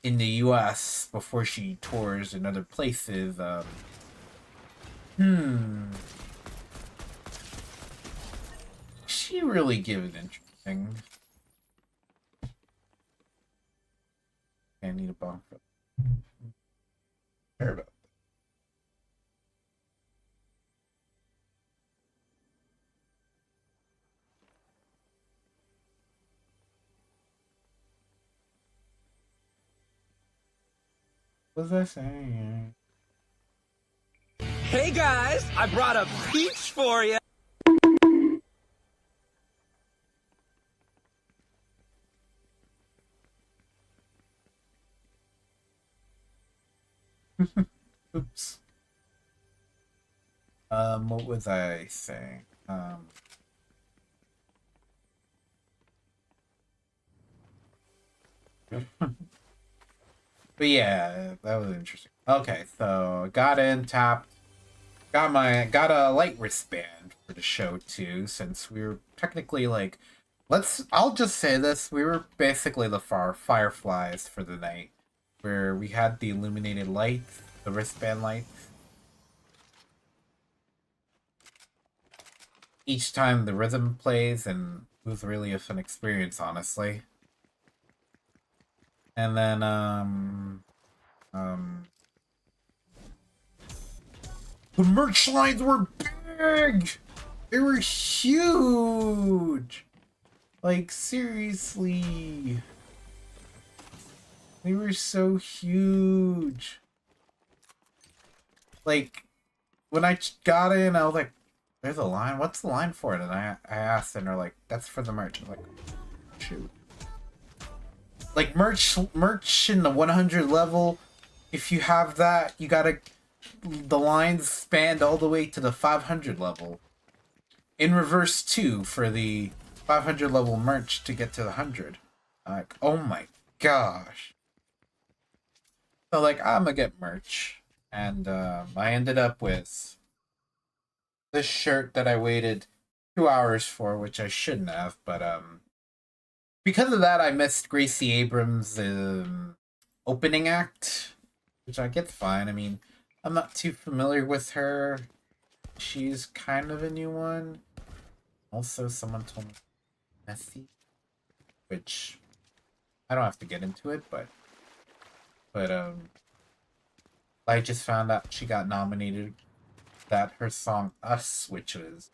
in the US before she tours in other places. Hmm. She really give it interesting. I need a bomb for care about. What was I saying? Hey guys, I brought a peach for you. Oops. What was I saying? But yeah, that was interesting. Okay, so got in, tapped, got a light wristband for the show too, since we were technically like, I'll just say this, we were basically the fireflies for the night, where we had the illuminated lights, the wristband lights. Each time the rhythm plays, and it was really a fun experience, honestly. And then um the merch lines were big. They were huge. Like seriously. They were so huge. Like when I got in, I was like, there's a line. What's the line for it? And I asked, and they're like, that's for the merch. I was like, shoot. Like merch in the 100 level, if you have that, you gotta, the lines spanned all the way to the 500 level. In reverse too, for the 500 level merch to get to the 100. Like, oh my gosh. So like, I'm gonna get merch. And I ended up with this shirt that I waited 2 hours for, which I shouldn't have, but because of that, I missed Gracie Abrams' opening act, which I get fine. I mean, I'm not too familiar with her. She's kind of a new one. Also, someone told me messy, which I don't have to get into it, but I just found out she got nominated. That her song "Us," which was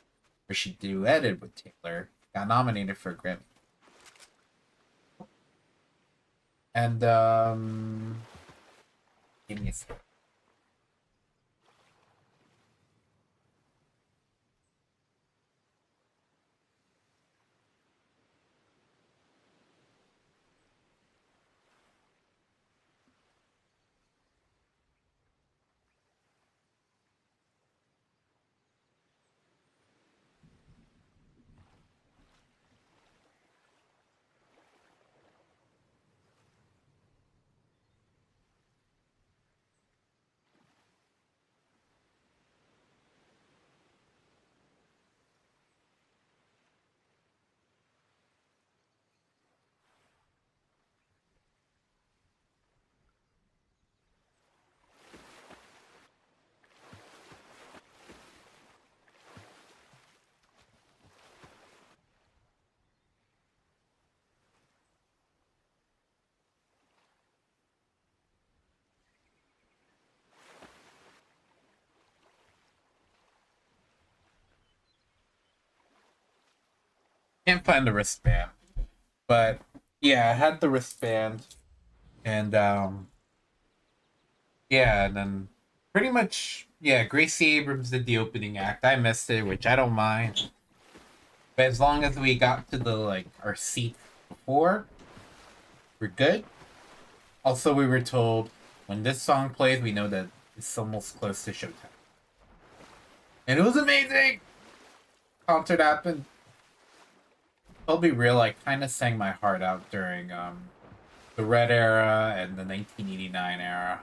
where she duetted with Taylor, got nominated for a Grammy. And give me a second. Can't find the wristband, but yeah, I had the wristband, and yeah, and then pretty much yeah, Gracie Abrams did the opening act. I missed it, which I don't mind, but as long as we got to the like our seat before, we're good. Also, we were told when this song plays, we know that it's almost close to showtime, and it was amazing. Concert happened. I'll be real, I kind of sang my heart out during the Red era and the 1989 era.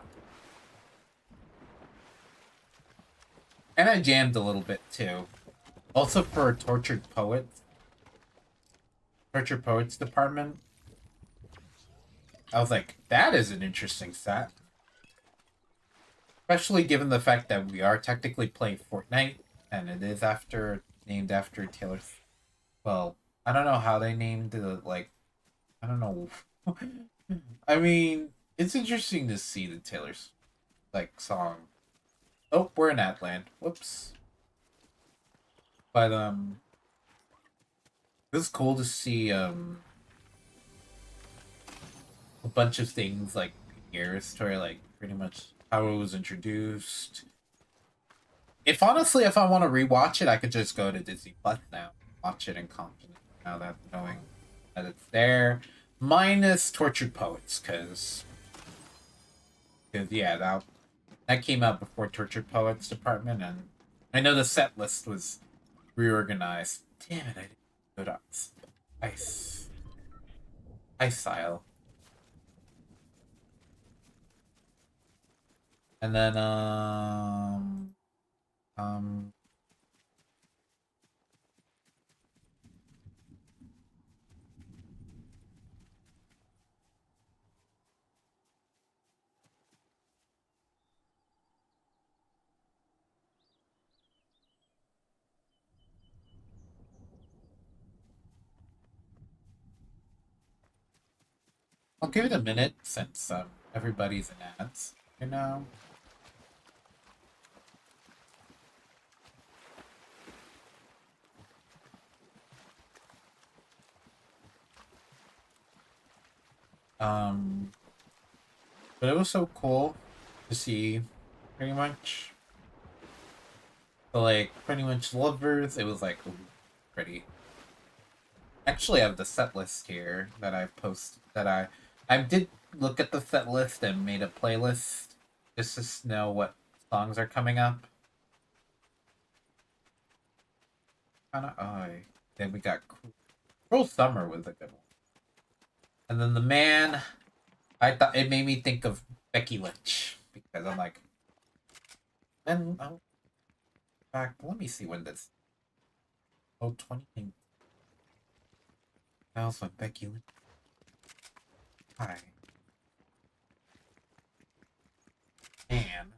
And I jammed a little bit too. Also for Tortured Poets department. I was like, that is an interesting set. Especially given the fact that we are technically playing Fortnite, and it is named after Taylor. Well, I don't know how they named the like. I don't know. I mean, it's interesting to see the Taylor's like song. Oh, we're in Atlant. Whoops. But it was cool to see a bunch of things like Pierre's story, like pretty much how it was introduced. If honestly, if I want to rewatch it, I could just go to Disney Plus now, watch it in confidence. Now that knowing that it's there, minus Tortured Poets, because yeah, that came out before Tortured Poets Department, and I know the set list was reorganized. Damn it, I didn't go to Ice Isle. And then um I'll give it a minute since everybody's in ads, you know. Um but it was so cool to see pretty much like pretty much lovers. It was like ooh, pretty. Actually, I have the set list here that I post that I did look at the set list and made a playlist just to know what songs are coming up. Kind of. Oh, then we got Cruel Summer was a good one, and then the man. I thought it made me think of Becky Lynch because I'm like, then oh, back. Let me see when this. Oh, 20. That was with Becky Lynch. Hi, man.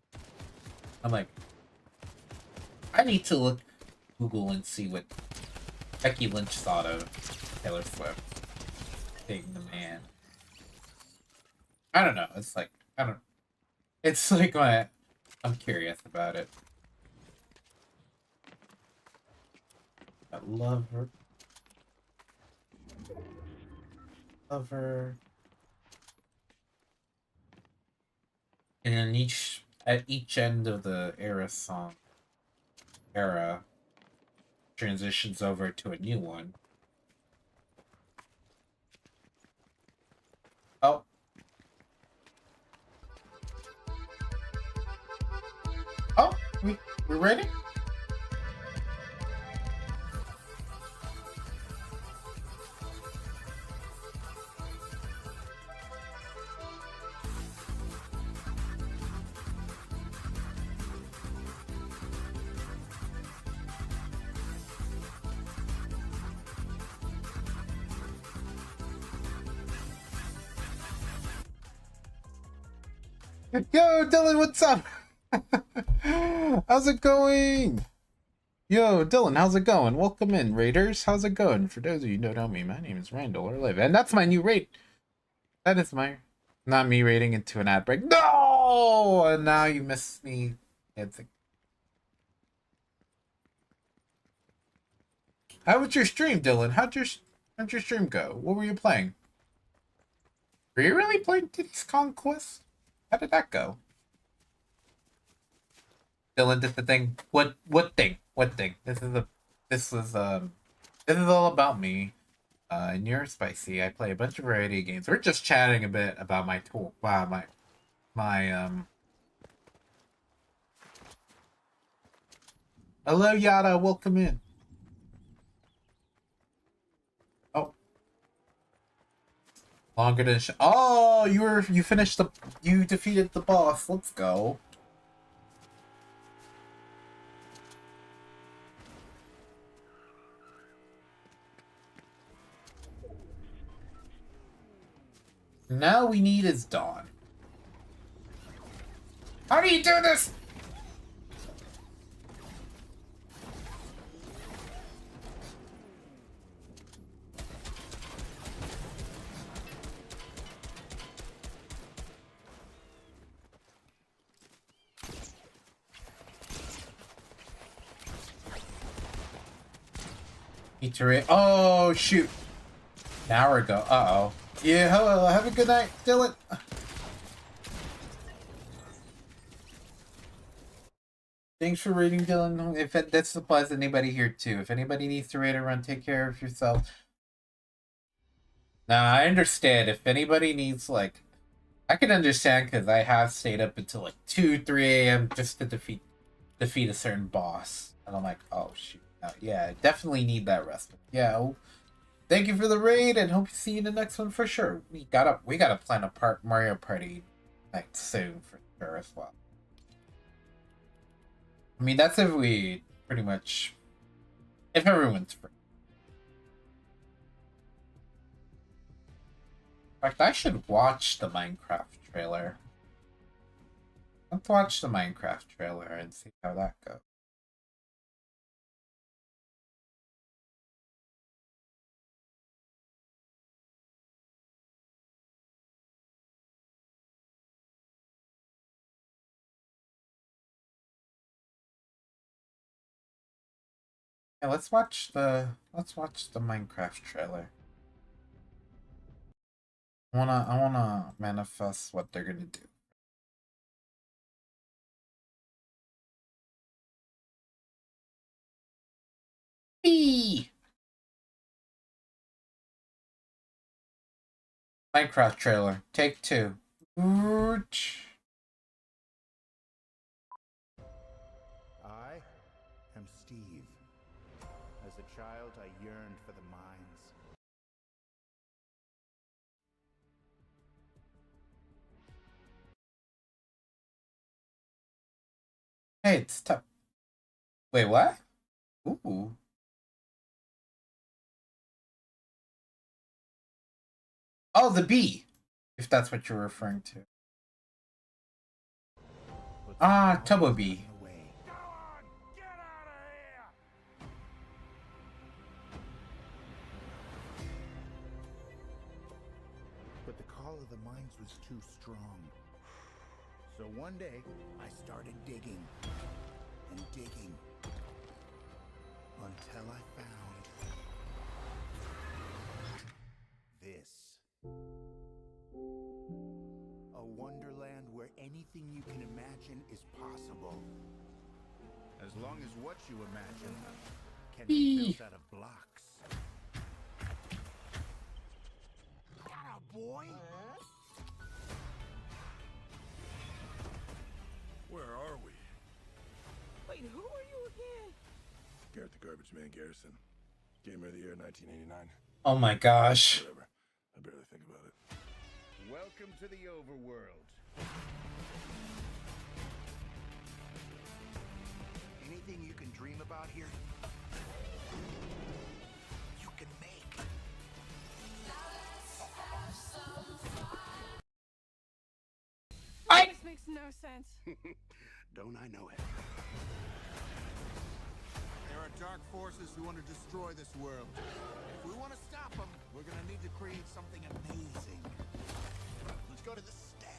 I'm like, I need to look Google and see what Becky Lynch thought of Taylor Swift being the man. I don't know. It's like I don't. It's like I'm curious about it. I love her, and then at each end of the era transitions over to a new one. Oh, oh, we're ready. Yo, Dylan, what's up? How's it going? Yo, Dylan, how's it going? Welcome in, Raiders. How's it going? For those of you who don't know me, my name is Randall or Live, and that's my new rate. That is my not me rating into an ad break. No, and now you missed me. It's like, how was your stream, Dylan? How'd your stream go? What were you playing? Were you really playing Titty's Conquest? How did that go? Dylan did the thing. What thing? What thing? This is this is all about me. And you're spicy. I play a bunch of variety of games. We're just chatting a bit about my tool. Wow, my. Hello, Yada. Welcome in. Oh, longer than. Oh, you finished you defeated the boss. Let's go. Now we need is Dawn. How do you do this? Oh shoot! Now we're go. Uh oh. Yeah. Hello. Have a good night, Dylan. Thanks for raiding, Dylan. If that applies to anybody here too. If anybody needs to raid or run, take care of yourself. Now I understand. If anybody needs like, I can understand because I have stayed up until like 2, 3 a.m. just to defeat a certain boss, and I'm like, oh shoot. Yeah, definitely need that rest. Yeah. Well, thank you for the raid, and hope to see you in the next one for sure. We gotta plan a Mario Party night soon for sure as well. I mean, that's if we pretty much, if everyone's free. In fact, I should watch the Minecraft trailer. Let's watch the Minecraft trailer and see how that goes. Yeah, let's watch the Minecraft trailer. I wanna manifest what they're gonna do. Eee! Minecraft trailer, take 2. I am Steve. As a child, I yearned for the mines. Hey, it's tough. Wait, what? Ooh. Oh, the bee. If that's what you're referring to. Ah, Tubbo Bee. But the call of the mines was too strong. So one day, I started digging and digging until I found this. A wonderland where anything you can imagine is possible. As long as what you imagine can be built out of blocks. Atta boy! Where are we? Wait, who are you again? Garrett the Garbage Man Garrison. Gamer of the Year 1989. Oh my gosh. Whatever. I barely think about it. Welcome to the overworld. Anything you can dream about here, you can make. This makes no sense. Don't I know it? There are dark forces who want to destroy this world. If we want to stop them, we're going to need to create something amazing. Let's go to the stash.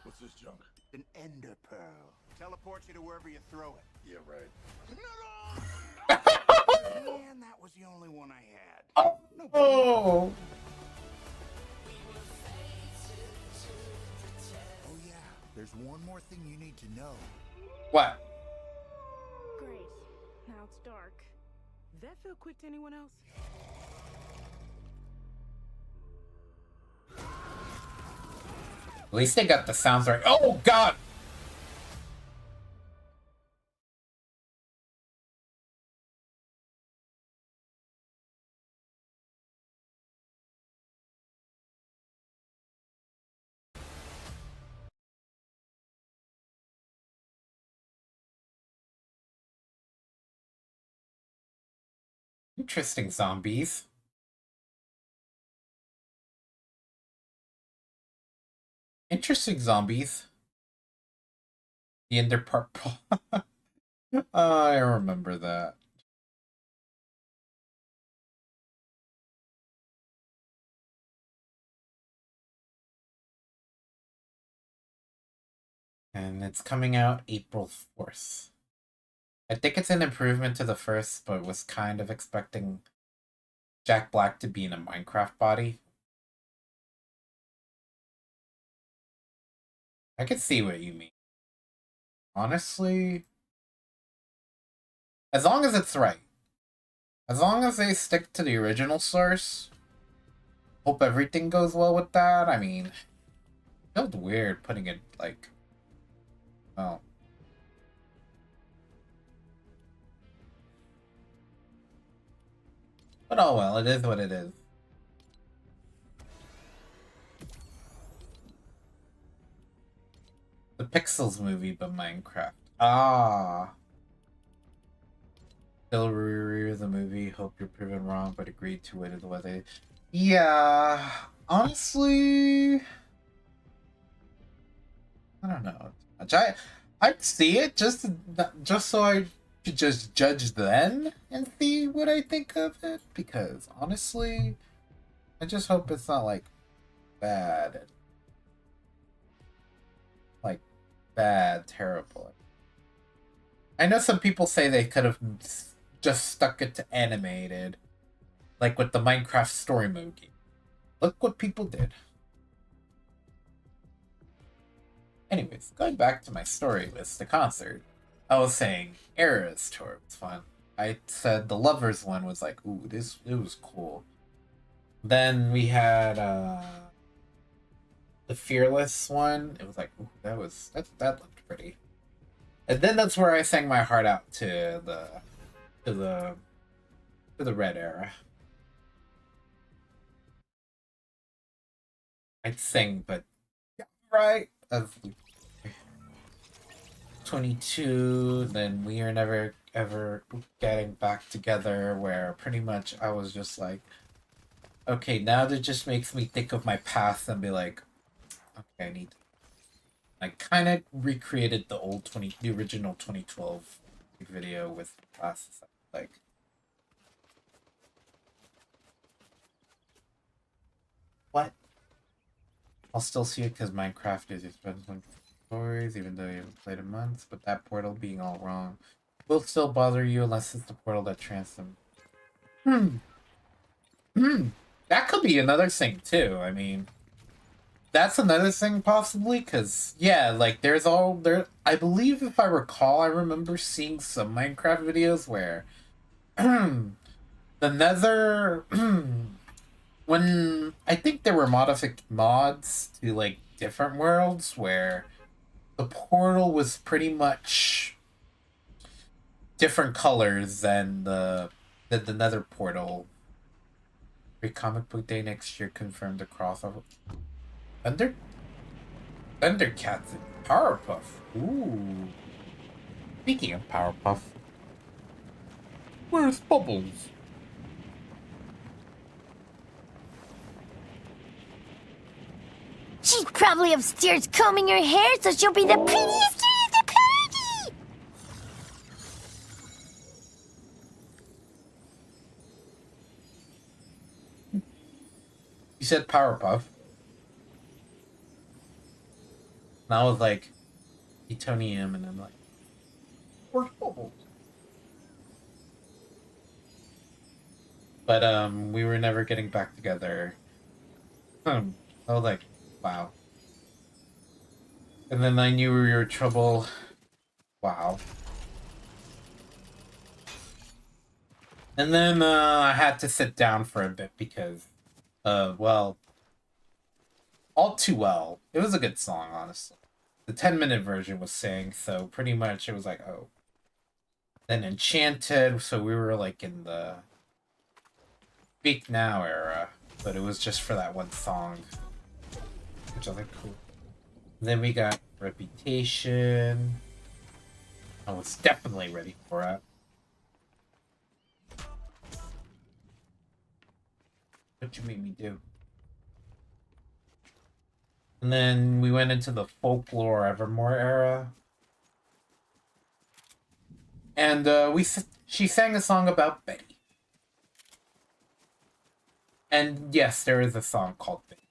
What's this junk? An ender pearl. Teleports you to wherever you throw it. Yeah, right. Man, that was the only one I had. Oh. Oh yeah, there's one more thing you need to know. What? Great. Now it's dark. Did that feel quick to anyone else? At least they got the sounds right. Oh god! Interesting zombies. Interesting zombies. The Ender Purple. I remember that. And it's coming out April 4th. I think it's an improvement to the first, but was kind of expecting Jack Black to be in a Minecraft body. I could see what you mean. Honestly, as long as it's right. As long as they stick to the original source, hope everything goes well with that. I mean, it felt weird putting it like, well. But oh well, it is what it is. The Pixels movie, but Minecraft. Ah. Still review the movie. Hope you're proven wrong, but agreed to it is what they. Yeah, honestly, I don't know. I'd see it just so I could just judge then and see what I think of it. Because honestly, I just hope it's not like bad, like bad, terrible. I know some people say they could have just stuck it to animated, like with the Minecraft story mode game. Look what people did. Anyways, going back to my story with the concert, I was saying Era's tour was fun. I said the Lovers one was like, ooh, it was cool. Then we had the Fearless one. It was like, ooh, that looked pretty. And then that's where I sang my heart out to the Red Era. I'd sing, but yeah, right. Of 22, then we are never ever getting back together, where pretty much I was just like, okay, now that just makes me think of my past and be like, okay, I kind of recreated the original 2012 video with classes. Like, what? I'll still see it because Minecraft is expensive stories, even though you haven't played in months, but that portal being all wrong will still bother you unless it's the portal that transforms. That could be another thing too. I mean, that's another thing possibly, because yeah, like there's all there. I believe if I recall, I remember seeing some Minecraft videos where the Nether when I think there were mods to like different worlds where the portal was pretty much different colors than the Nether portal. Free comic book day next year confirmed the crossover. Thundercats and Powerpuff. Ooh. Speaking of Powerpuff, where's Bubbles? She's probably upstairs combing her hair so she'll be the prettiest girl at the party! You said Powerpuff. And I was like, Etonium, and I'm like, where's Bubbles? But we were never getting back together. I was like, wow. And then I knew we were in trouble. Wow. And then I had to sit down for a bit because, well, All Too Well. It was a good song, honestly. The 10-minute version was sang, so pretty much it was like, oh. Then Enchanted, so we were like in the Speak Now era, but it was just for that one song, which I was like, cool. Then we got Reputation. I was definitely ready for it. What you made me do. And then we went into the folklore Evermore era. And she sang a song about Betty. And yes, there is a song called Betty.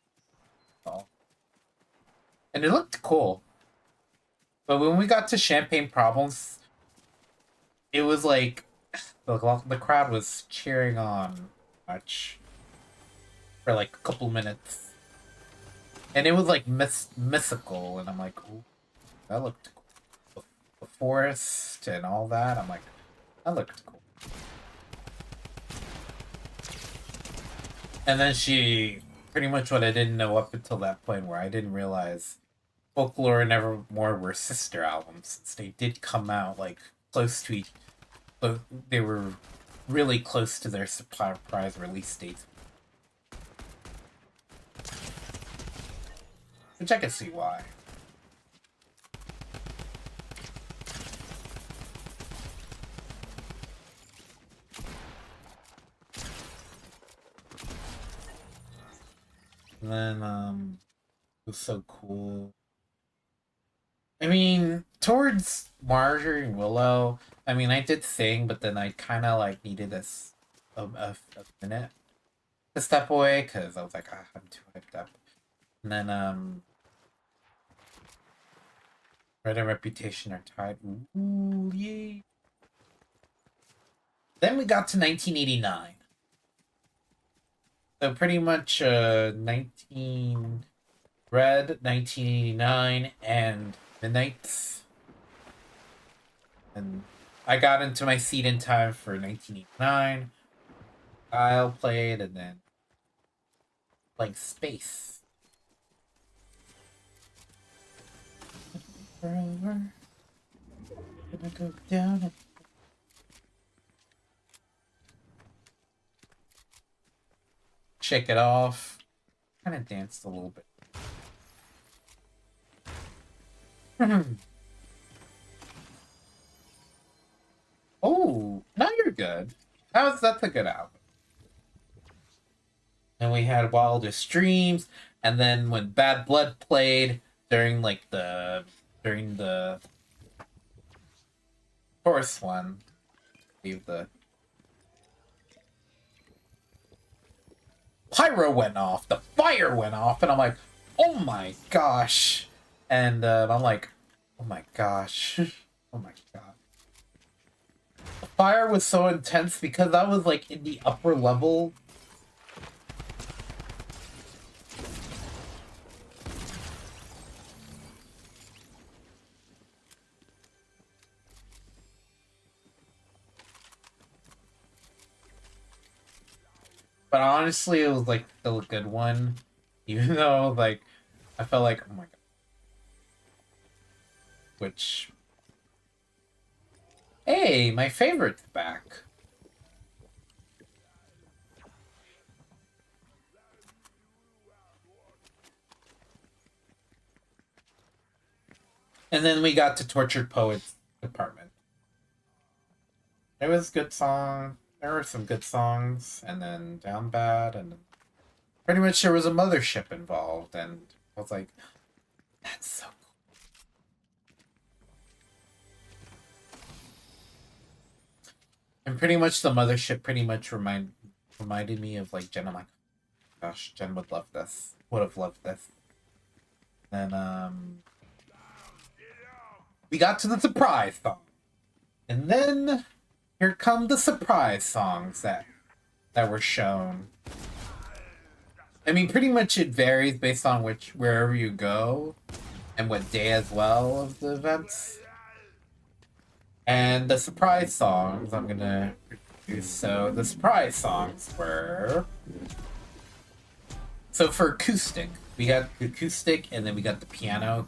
And it looked cool. But when we got to Champagne Problems, it was like the crowd was cheering on much for like a couple minutes. And it was like mystical, and I'm like, ooh, that looked cool. The forest and all that, I'm like, that looked cool. And then she, pretty much what I didn't know up until that point, where I didn't realize Folklore and Evermore were sister albums, since they did come out like close to each, but they were really close to their surprise release dates. Which I can see why. And then, it was so cool. I mean, towards Marjorie and Willow, I mean, I did sing, but then I kind of like needed a minute to step away, because I was like, ah, I'm too hyped up. And then, Red and Reputation are tied. Ooh, yay. Then we got to 1989. So pretty much 19 Red, 1989, and Midnights. And I got into my seat in time for 1989. Kyle played, and then like Space. Forever. Gonna go down and shake it off. Kind of danced a little bit. Oh, now you're good. That's a good album. And we had Wildest Dreams, and then when Bad Blood played during the chorus one, the pyro went off, the fire went off, and I'm like, oh my gosh. And I'm like, oh my gosh. Oh my god. The fire was so intense because that was like in the upper level. But honestly, it was like still a good one. Even though like I felt like, oh my god. Which, hey, my favorite's back. And then we got to Tortured Poets Department. It was a good song. There were some good songs, and then Down Bad, and pretty much there was a mothership involved, and I was like, that's so cool. And pretty much the mothership pretty much reminded me of like Jen. I'm like, gosh, Jen would love this. Would have loved this. Then we got to the surprise song. And then here come the surprise songs that were shown. I mean, pretty much it varies based on wherever you go and what day as well of the events. And the surprise songs I'm gonna produce. So the surprise songs were, so for acoustic, we got the acoustic, and then we got the piano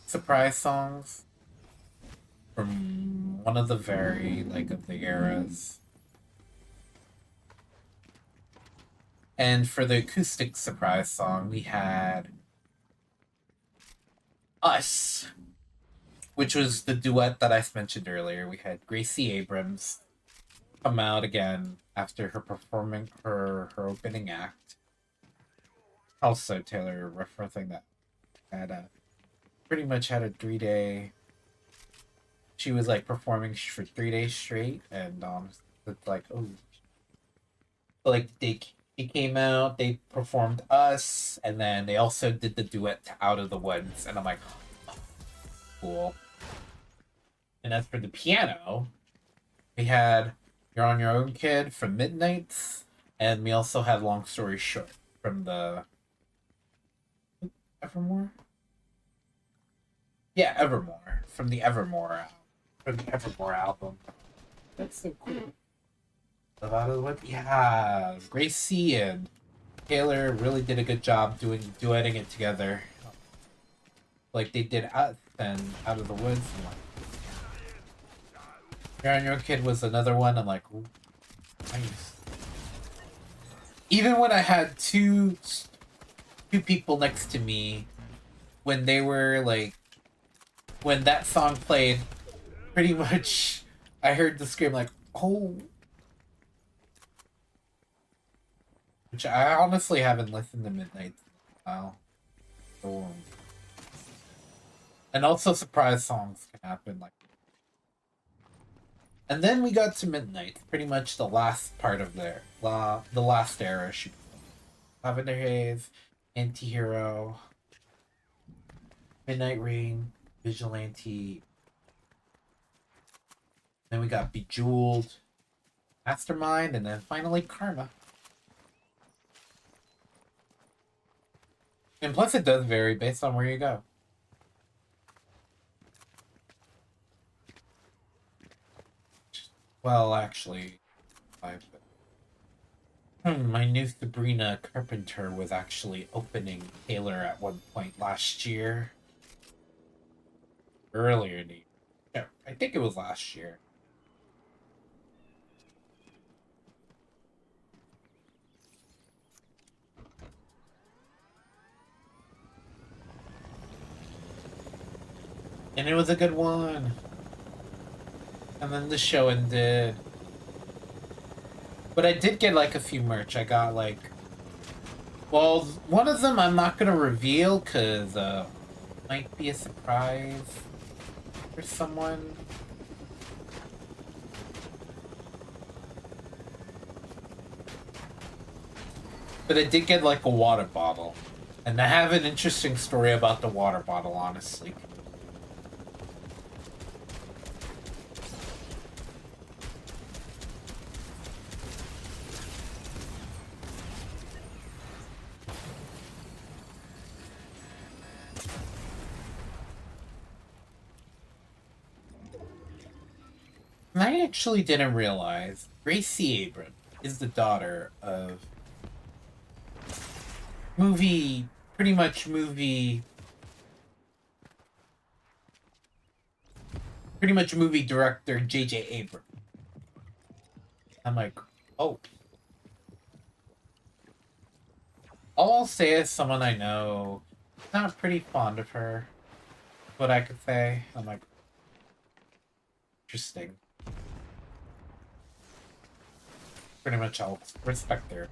surprise songs from one of the very of the eras. And for the acoustic surprise song, we had Us, which was the duet that I mentioned earlier. We had Gracie Abrams come out again after her performing her opening act. Also, Taylor referencing that had pretty much had a 3-day. She was like performing for 3 days straight, and it's like, oh, like they came out, they performed Us, and then they also did the duet to Out of the Woods, and I'm like, oh, cool. And as for the piano, we had You're on Your Own Kid from Midnights, and we also had Long Story Short from the Evermore. Yeah, Evermore from the Evermore album. That's so cool. Love Out of the Woods. Yeah, Gracie and Taylor really did a good job duetting it together. Like they did Us and Out of the Woods. And like, You're on Your Kid was another one. I'm like, ooh, nice. Even when I had two people next to me, when they were like, when that song played, pretty much I heard the scream like, oh. Which I honestly haven't listened to Midnight in a while. So, and also surprise songs can happen like. And then we got to Midnight, pretty much the last part of the last era. Lavender Haze, Antihero, Midnight Rain, Vigilante. Then we got Bejeweled, Mastermind, and then finally Karma. And plus it does vary based on where you go. Well, actually, my new Sabrina Carpenter was actually opening Taylor at one point last year. Earlier in the year. Yeah, I think it was last year. And it was a good one. And then the show ended. But I did get like a few merch. I got like, well, one of them I'm not gonna reveal because might be a surprise for someone. But I did get like a water bottle. And I have an interesting story about the water bottle, honestly. And I actually didn't realize Gracie Abrams is the daughter of pretty much movie director J.J. Abrams. I'm like, oh. All I'll say is someone I know, not pretty fond of her. What I could say. I'm like, interesting. Pretty much I'll respect her.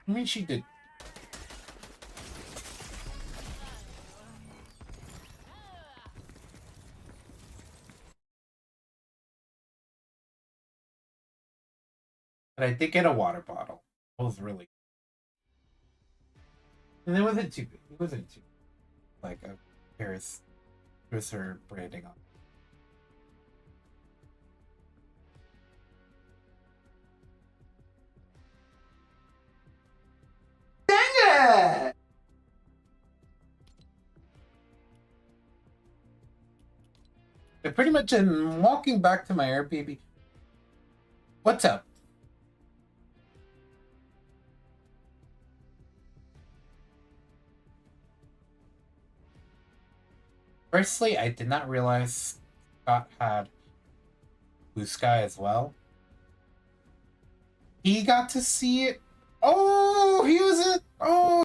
I mean, she did. But I did get a water bottle. It was really. And it wasn't too good. It wasn't too like a Paris. It was her branding on. Dang it! I pretty much am walking back to my Airbnb. What's up? Firstly, I did not realize Scott had Blue Sky as well. He got to see it. Oh, he was it. Oh.